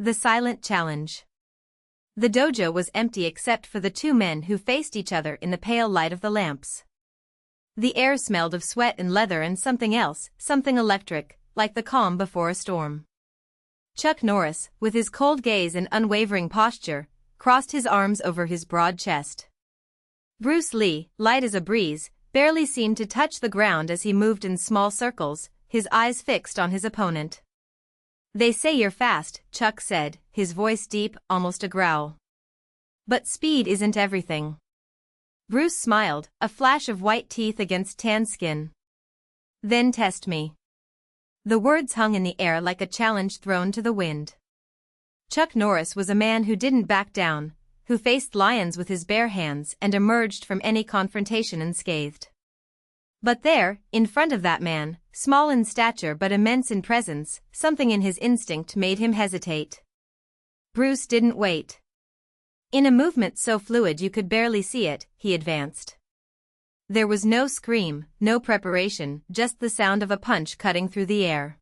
The Silent Challenge. The dojo was empty except for the two men who faced each other in the pale light of the lamps. The air smelled of sweat and leather and something else, something electric, like the calm before a storm. Chuck Norris, with his cold gaze and unwavering posture, crossed his arms over his broad chest. Bruce Lee, light as a breeze, barely seemed to touch the ground as he moved in small circles, his eyes fixed on his opponent. "They say you're fast," Chuck said, his voice deep, almost a growl. "But speed isn't everything." Bruce smiled, a flash of white teeth against tan skin. "Then test me." The words hung in the air like a challenge thrown to the wind. Chuck Norris was a man who didn't back down, who faced lions with his bare hands and emerged from any confrontation unscathed. But there, in front of that man, small in stature but immense in presence, something in his instinct made him hesitate. Bruce didn't wait. In a movement so fluid you could barely see it, he advanced. There was no scream, no preparation, just the sound of a punch cutting through the air.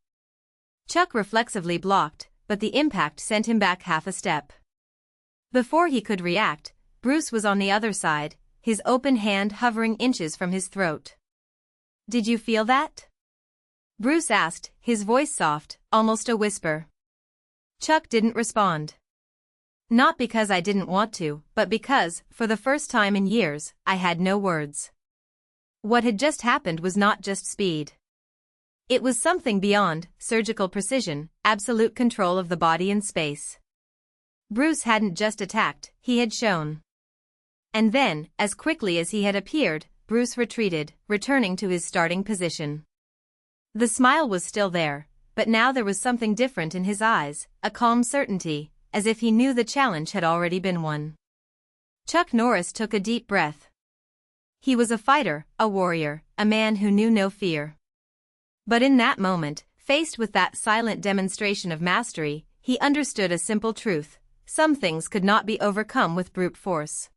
Chuck reflexively blocked, but the impact sent him back half a step. Before he could react, Bruce was on the other side, his open hand hovering inches from his throat. "Did you feel that?" Bruce asked, his voice soft, almost a whisper. Chuck didn't respond. "Not because I didn't want to, but because, for the first time in years, I had no words." What had just happened was not just speed. It was something beyond surgical precision, absolute control of the body and space. Bruce hadn't just attacked, he had shown. And then, as quickly as he had appeared, Bruce retreated, returning to his starting position. The smile was still there, but now there was something different in his eyes, a calm certainty, as if he knew the challenge had already been won. Chuck Norris took a deep breath. He was a fighter, a warrior, a man who knew no fear. But in that moment, faced with that silent demonstration of mastery, he understood a simple truth: some things could not be overcome with brute force.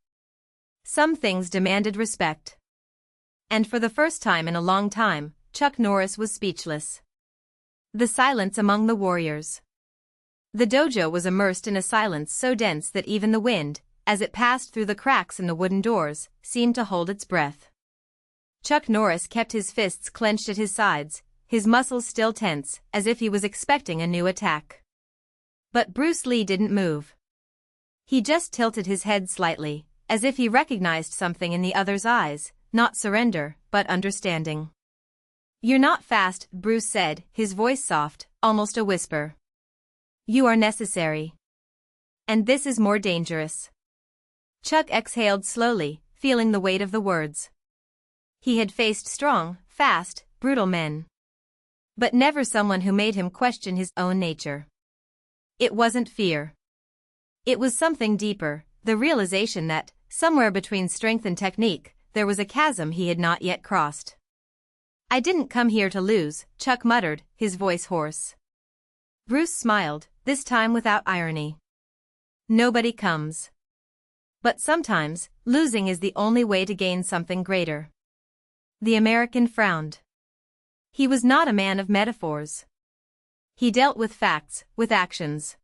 Some things demanded respect. And for the first time in a long time, Chuck Norris was speechless. The silence among the warriors. The dojo was immersed in a silence so dense that even the wind, as it passed through the cracks in the wooden doors, seemed to hold its breath. Chuck Norris kept his fists clenched at his sides, his muscles still tense, as if he was expecting a new attack. But Bruce Lee didn't move. He just tilted his head slightly, as if he recognized something in the other's eyes, not surrender, but understanding. "You're not fast," Bruce said, his voice soft, almost a whisper. "You are necessary. And this is more dangerous." Chuck exhaled slowly, feeling the weight of the words. He had faced strong, fast, brutal men. But never someone who made him question his own nature. It wasn't fear. It was something deeper, the realization that, somewhere between strength and technique, there was a chasm he had not yet crossed. "I didn't come here to lose," Chuck muttered, his voice hoarse. Bruce smiled, this time without irony. "Nobody comes. But sometimes, losing is the only way to gain something greater." The American frowned. He was not a man of metaphors. He dealt with facts, with actions.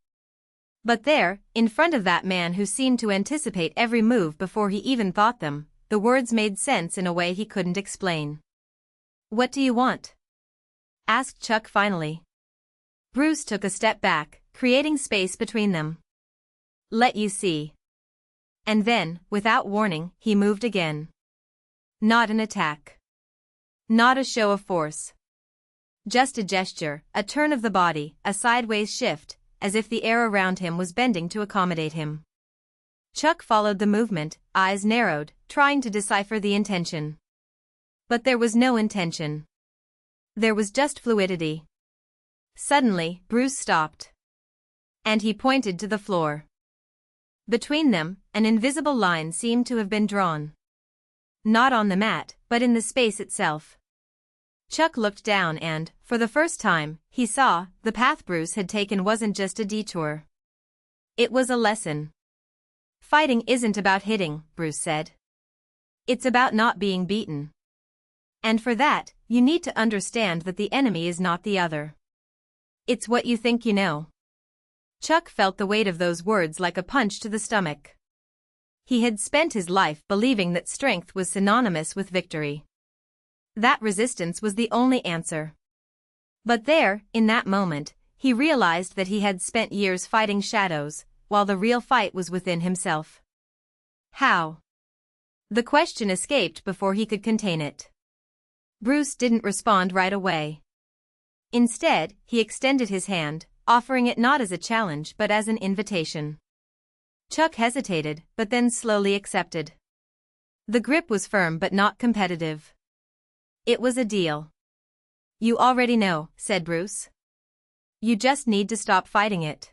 But there, in front of that man who seemed to anticipate every move before he even thought them, the words made sense in a way he couldn't explain. "What do you want?" asked Chuck finally. Bruce took a step back, creating space between them. "Let you see." And then, without warning, he moved again. Not an attack. Not a show of force. Just a gesture, a turn of the body, a sideways shift, as if the air around him was bending to accommodate him. Chuck followed the movement, eyes narrowed, trying to decipher the intention. But there was no intention. There was just fluidity. Suddenly, Bruce stopped. And he pointed to the floor. Between them, an invisible line seemed to have been drawn. Not on the mat, but in the space itself. Chuck looked down and, for the first time, he saw, the path Bruce had taken wasn't just a detour. It was a lesson. "Fighting isn't about hitting," Bruce said. "It's about not being beaten. And for that, you need to understand that the enemy is not the other. It's what you think you know." Chuck felt the weight of those words like a punch to the stomach. He had spent his life believing that strength was synonymous with victory. That resistance was the only answer. But there, in that moment, he realized that he had spent years fighting shadows, while the real fight was within himself. How? The question escaped before he could contain it. Bruce didn't respond right away. Instead, he extended his hand, offering it not as a challenge but as an invitation. Chuck hesitated, but then slowly accepted. The grip was firm but not competitive. It was a deal. "You already know," said Bruce. "You just need to stop fighting it."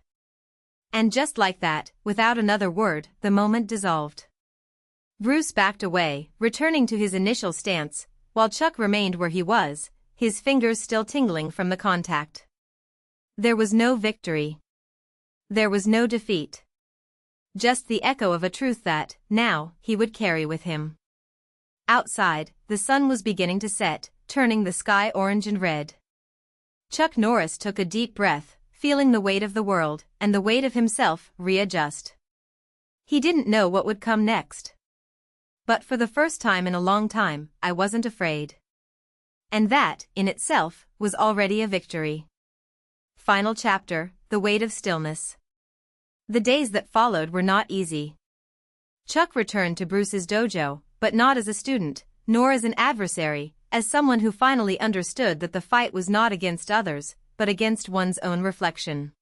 And just like that, without another word, the moment dissolved. Bruce backed away, returning to his initial stance, while Chuck remained where he was, his fingers still tingling from the contact. There was no victory. There was no defeat. Just the echo of a truth that, now, he would carry with him. Outside, the sun was beginning to set, turning the sky orange and red. Chuck Norris took a deep breath, feeling the weight of the world, and the weight of himself, readjust. He didn't know what would come next. But for the first time in a long time, I wasn't afraid. And that, in itself, was already a victory. Final chapter, The Weight of Stillness. The days that followed were not easy. Chuck returned to Bruce's dojo, but not as a student, nor as an adversary, as someone who finally understood that the fight was not against others, but against one's own reflection.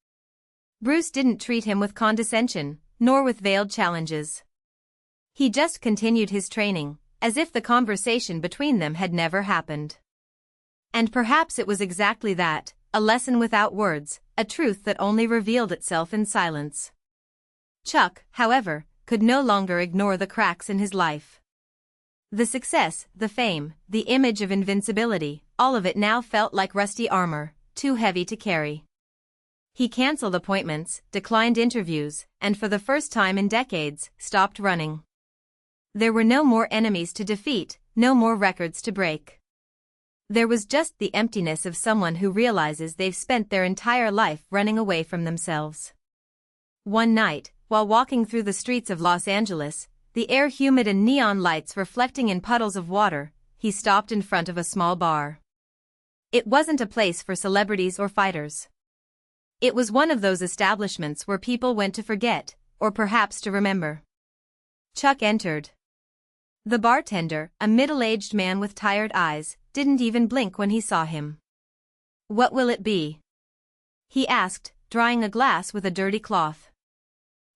Bruce didn't treat him with condescension, nor with veiled challenges. He just continued his training, as if the conversation between them had never happened. And perhaps it was exactly that, a lesson without words, a truth that only revealed itself in silence. Chuck, however, could no longer ignore the cracks in his life. The success, the fame, the image of invincibility, all of it now felt like rusty armor, too heavy to carry. He canceled appointments, declined interviews, and for the first time in decades, stopped running. There were no more enemies to defeat, no more records to break. There was just the emptiness of someone who realizes they've spent their entire life running away from themselves. One night, while walking through the streets of Los Angeles, the air humid and neon lights reflecting in puddles of water, he stopped in front of a small bar. It wasn't a place for celebrities or fighters. It was one of those establishments where people went to forget, or perhaps to remember. Chuck entered. The bartender, a middle-aged man with tired eyes, didn't even blink when he saw him. "What will it be?" he asked, drying a glass with a dirty cloth.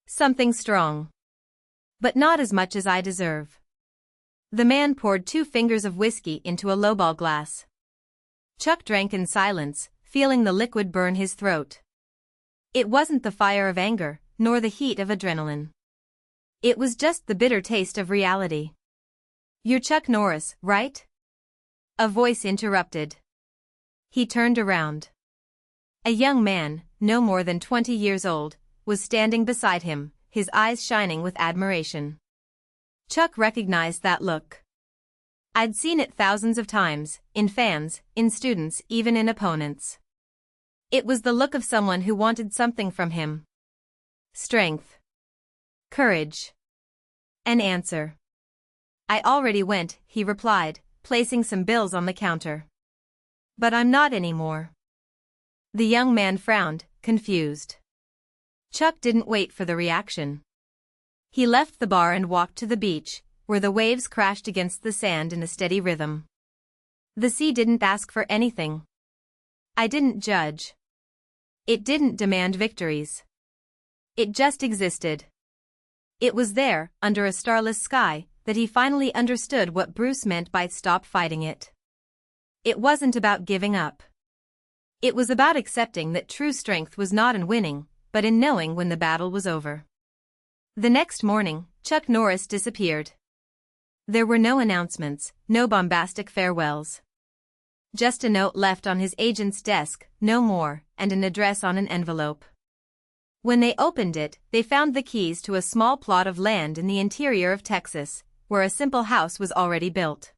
"Something strong. But not as much as I deserve." The man poured 2 fingers of whiskey into a lowball glass. Chuck drank in silence, feeling the liquid burn his throat. It wasn't the fire of anger, nor the heat of adrenaline. It was just the bitter taste of reality. "You're Chuck Norris, right?" a voice interrupted. He turned around. A young man, no more than 20 years old, was standing beside him, his eyes shining with admiration. Chuck recognized that look. I'd seen it thousands of times, in fans, in students, even in opponents. It was the look of someone who wanted something from him. Strength. Courage. An answer. "I already went," he replied, placing some bills on the counter. "But I'm not anymore." The young man frowned, confused. Chuck didn't wait for the reaction. He left the bar and walked to the beach, where the waves crashed against the sand in a steady rhythm. The sea didn't ask for anything. I didn't judge. It didn't demand victories. It just existed. It was there, under a starless sky, that he finally understood what Bruce meant by "stop fighting it." It wasn't about giving up. It was about accepting that true strength was not in winning, but in knowing when the battle was over. The next morning, Chuck Norris disappeared. There were no announcements, no bombastic farewells. Just a note left on his agent's desk, no more, and an address on an envelope. When they opened it, they found the keys to a small plot of land in the interior of Texas, where a simple house was already built.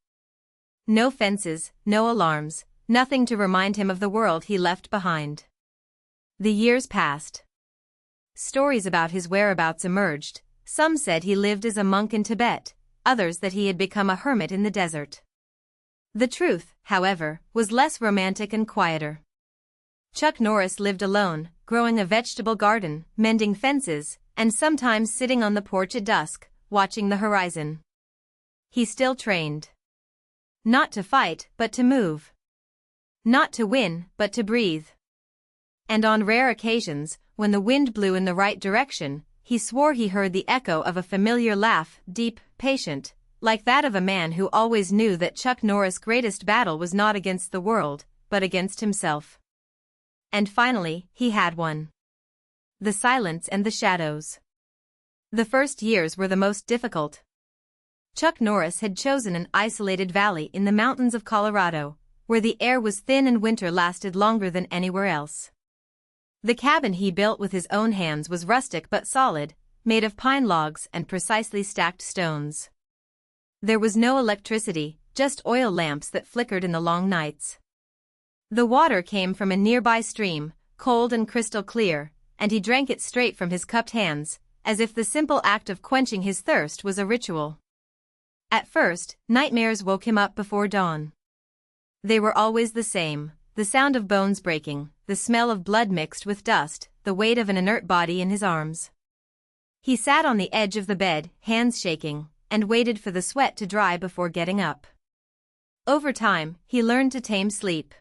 No fences, no alarms, nothing to remind him of the world he left behind. The years passed. stories about his whereabouts emerged. Some said he lived as a monk in Tibet, others that he had become a hermit in the desert. The truth, however, was less romantic and quieter. Chuck Norris lived alone, growing a vegetable garden, mending fences, and sometimes sitting on the porch at dusk, watching the horizon. He still trained. Not to fight, but to move. Not to win, but to breathe. And on rare occasions, when the wind blew in the right direction, he swore he heard the echo of a familiar laugh, deep, patient, like that of a man who always knew that Chuck Norris' greatest battle was not against the world, but against himself. And finally, he had one. The silence and the shadows. The first years were the most difficult. Chuck Norris had chosen an isolated valley in the mountains of Colorado, where the air was thin and winter lasted longer than anywhere else. The cabin he built with his own hands was rustic but solid, made of pine logs and precisely stacked stones. There was no electricity, just oil lamps that flickered in the long nights. The water came from a nearby stream, cold and crystal clear, and he drank it straight from his cupped hands, as if the simple act of quenching his thirst was a ritual. At first, nightmares woke him up before dawn. They were always the same: the sound of bones breaking, the smell of blood mixed with dust, the weight of an inert body in his arms. He sat on the edge of the bed, hands shaking, and waited for the sweat to dry before getting up. Over time, he learned to tame sleep.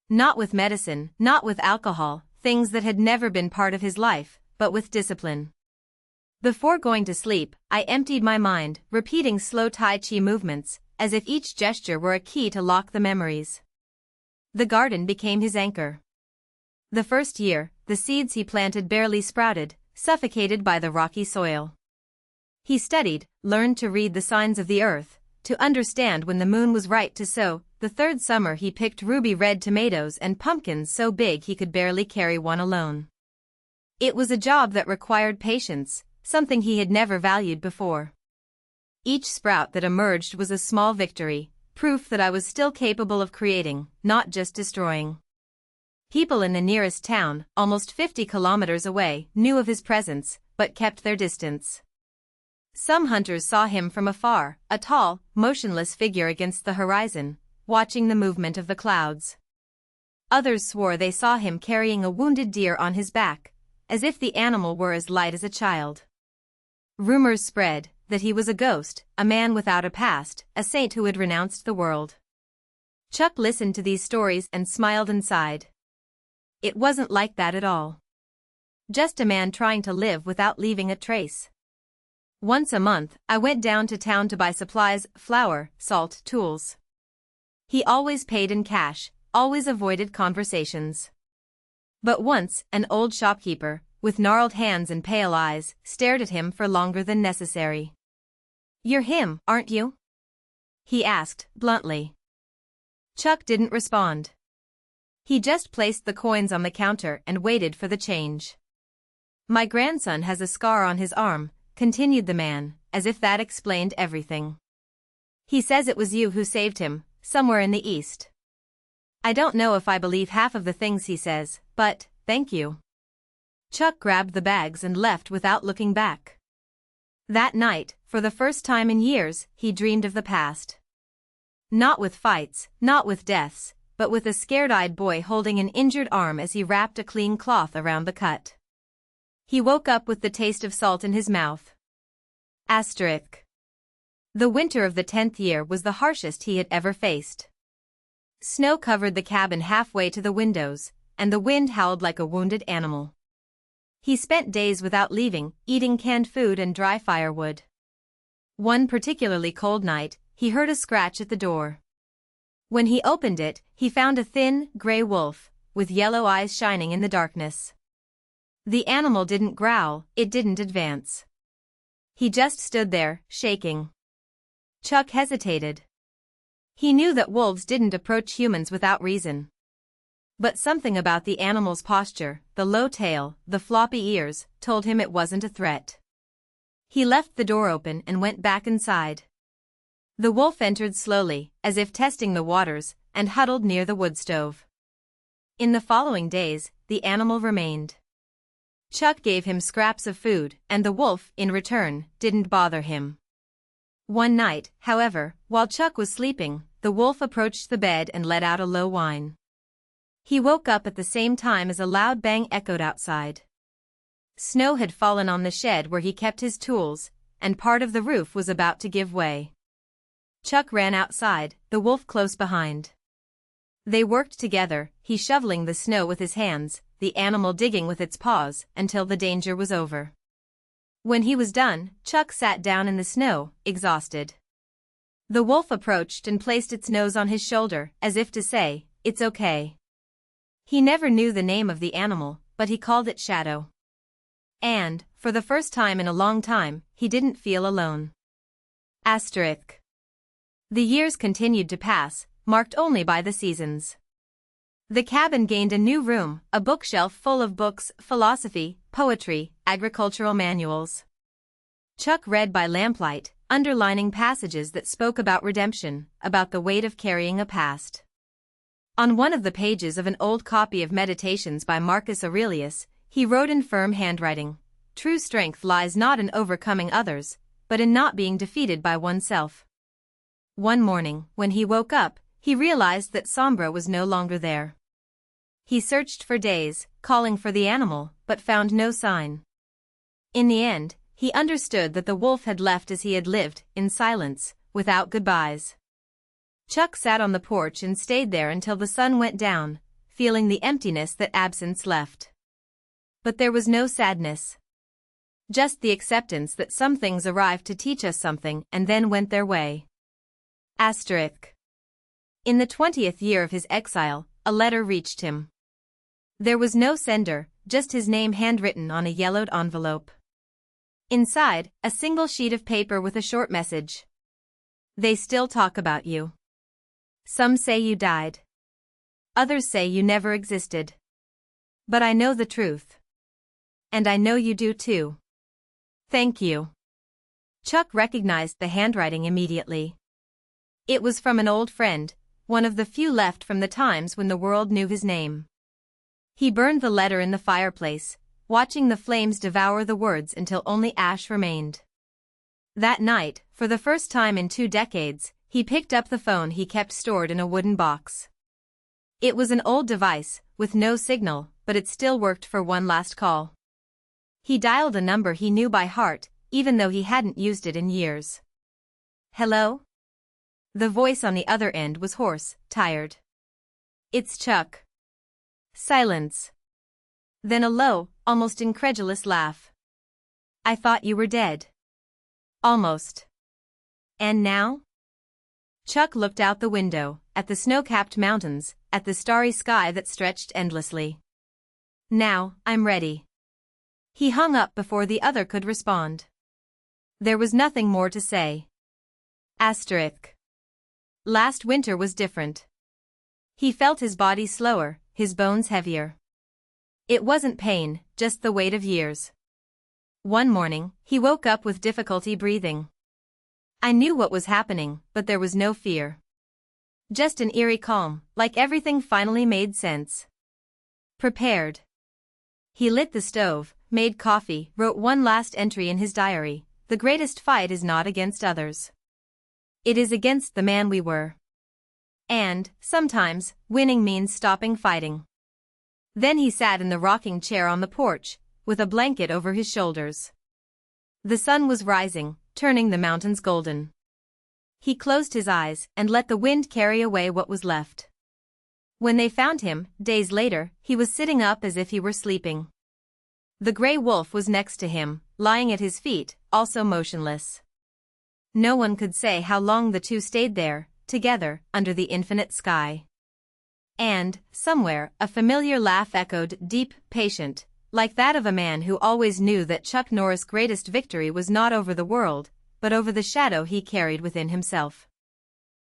Not with medicine, not with alcohol, things that had never been part of his life, but with discipline. Before going to sleep, I emptied my mind, repeating slow Tai Chi movements, as if each gesture were a key to lock the memories. The garden became his anchor. The first year, the seeds he planted barely sprouted, suffocated by the rocky soil. He studied, learned to read the signs of the earth, to understand when the moon was right to sow. The third summer he picked ruby red tomatoes and pumpkins so big he could barely carry one alone. It was a job that required patience, something he had never valued before. Each sprout that emerged was a small victory, proof that I was still capable of creating, not just destroying. People in the nearest town, almost 50 kilometers away, knew of his presence, but kept their distance. Some hunters saw him from afar, a tall, motionless figure against the horizon, watching the movement of the clouds. Others swore they saw him carrying a wounded deer on his back, as if the animal were as light as a child. Rumors spread that he was a ghost, a man without a past, a saint who had renounced the world. Chuck listened to these stories and smiled and sighed. It wasn't like that at all. Just a man trying to live without leaving a trace. Once a month, I went down to town to buy supplies, flour, salt, tools. He always paid in cash, always avoided conversations. But once, an old shopkeeper, with gnarled hands and pale eyes, stared at him for longer than necessary. "You're him, aren't you?" he asked, bluntly. Chuck didn't respond. He just placed the coins on the counter and waited for the change. "My grandson has a scar on his arm," continued the man, as if that explained everything. "He says it was you who saved him, somewhere in the East. I don't know if I believe half of the things he says, but, thank you." Chuck grabbed the bags and left without looking back. That night, for the first time in years, he dreamed of the past. Not with fights, not with deaths, but with a scared-eyed boy holding an injured arm as he wrapped a clean cloth around the cut. He woke up with the taste of salt in his mouth. Asterisk. The winter of the 10th year was the harshest he had ever faced. Snow covered the cabin halfway to the windows, and the wind howled like a wounded animal. He spent days without leaving, eating canned food and dry firewood. One particularly cold night, he heard a scratch at the door. When he opened it, he found a thin, gray wolf, with yellow eyes shining in the darkness. The animal didn't growl, it didn't advance. He just stood there, shaking. Chuck hesitated. He knew that wolves didn't approach humans without reason. But something about the animal's posture, the low tail, the floppy ears, told him it wasn't a threat. He left the door open and went back inside. The wolf entered slowly, as if testing the waters, and huddled near the wood stove. In the following days, the animal remained. Chuck gave him scraps of food, and the wolf, in return, didn't bother him. One night, however, while Chuck was sleeping, the wolf approached the bed and let out a low whine. He woke up at the same time as a loud bang echoed outside. Snow had fallen on the shed where he kept his tools, and part of the roof was about to give way. Chuck ran outside, the wolf close behind. They worked together, he shoveling the snow with his hands, the animal digging with its paws, until the danger was over. When he was done, Chuck sat down in the snow, exhausted. The wolf approached and placed its nose on his shoulder, as if to say, "It's okay." He never knew the name of the animal, but he called it Shadow. And, for the first time in a long time, he didn't feel alone. Asterisk. The years continued to pass, marked only by the seasons. The cabin gained a new room, a bookshelf full of books, philosophy, poetry, agricultural manuals. Chuck read by lamplight, underlining passages that spoke about redemption, about the weight of carrying a past. On one of the pages of an old copy of Meditations by Marcus Aurelius, he wrote in firm handwriting, "True strength lies not in overcoming others, but in not being defeated by oneself." One morning, when he woke up, he realized that Sombra was no longer there. He searched for days, calling for the animal, but found no sign. In the end, he understood that the wolf had left as he had lived, in silence, without goodbyes. Chuck sat on the porch and stayed there until the sun went down, feeling the emptiness that absence left. But there was no sadness. Just the acceptance that some things arrived to teach us something and then went their way. Asterisk. In the 20th year of his exile, a letter reached him. There was no sender, just his name handwritten on a yellowed envelope. Inside, a single sheet of paper with a short message. "They still talk about you. Some say you died. Others say you never existed. But I know the truth. And I know you do too. Thank you." Chuck recognized the handwriting immediately. It was from an old friend, one of the few left from the times when the world knew his name. He burned the letter in the fireplace, watching the flames devour the words until only ash remained. That night, for the first time in 2 decades, he picked up the phone he kept stored in a wooden box. It was an old device, with no signal, but it still worked for one last call. He dialed a number he knew by heart, even though he hadn't used it in years. "Hello?" The voice on the other end was hoarse, tired. "It's Chuck." Silence. Then a low, almost incredulous laugh. "I thought you were dead." "Almost. And now?" Chuck looked out the window, at the snow-capped mountains, at the starry sky that stretched endlessly. "Now, I'm ready." He hung up before the other could respond. There was nothing more to say. Asterisk. Last winter was different. He felt his body slower, his bones heavier. It wasn't pain, just the weight of years. One morning, he woke up with difficulty breathing. I knew what was happening, but there was no fear. Just an eerie calm, like everything finally made sense. Prepared. He lit the stove, made coffee, wrote one last entry in his diary. The greatest fight is not against others. It is against the man we were. And, sometimes, winning means stopping fighting. Then he sat in the rocking chair on the porch, with a blanket over his shoulders. The sun was rising, turning the mountains golden. He closed his eyes and let the wind carry away what was left. When they found him, days later, he was sitting up as if he were sleeping. The gray wolf was next to him, lying at his feet, also motionless. No one could say how long the two stayed there, together, under the infinite sky. And, somewhere, a familiar laugh echoed, deep, patient, like that of a man who always knew that Chuck Norris' greatest victory was not over the world, but over the shadow he carried within himself.